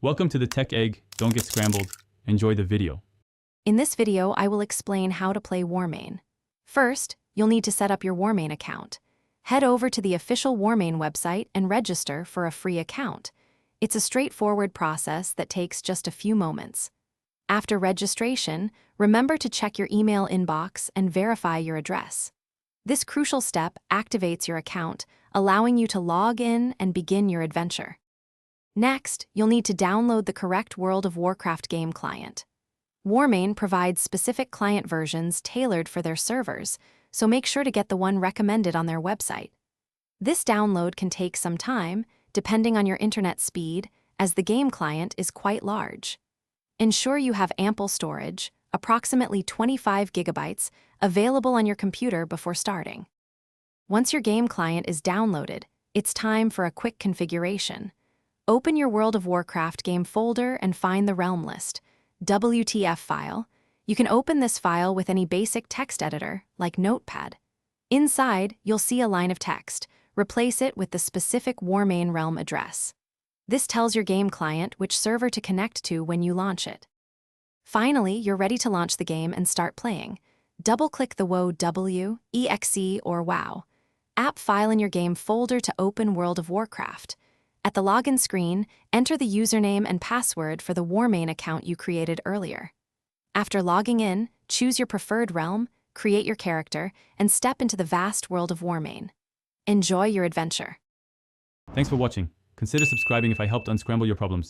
Welcome to the Tech Egg. Don't get scrambled. Enjoy the video. In this video, I will explain how to play Warmane. First, you'll need to set up your Warmane account. Head over to the official Warmane website and register for a free account. It's a straightforward process that takes just a few moments. After registration, remember to check your email inbox and verify your address. This crucial step activates your account, allowing you to log in and begin your adventure. Next, you'll need to download the correct World of Warcraft game client. Warmane provides specific client versions tailored for their servers, so make sure to get the one recommended on their website. This download can take some time, depending on your internet speed, as the game client is quite large. Ensure you have ample storage, approximately 25 gigabytes, available on your computer before starting. Once your game client is downloaded, it's time for a quick configuration. Open your World of Warcraft game folder and find the realm list, WTF file. You can open this file with any basic text editor, like Notepad. Inside, you'll see a line of text. Replace it with the specific Warmane realm address. This tells your game client which server to connect to when you launch it. Finally, you're ready to launch the game and start playing. Double-click the WoW, EXE, or WoW app file in your game folder to open World of Warcraft. At the login screen, enter the username and password for the Warmane account you created earlier. After logging in, choose your preferred realm, create your character, and step into the vast world of Warmane. Enjoy your adventure. Thanks for watching. Consider subscribing if I helped unscramble your problems.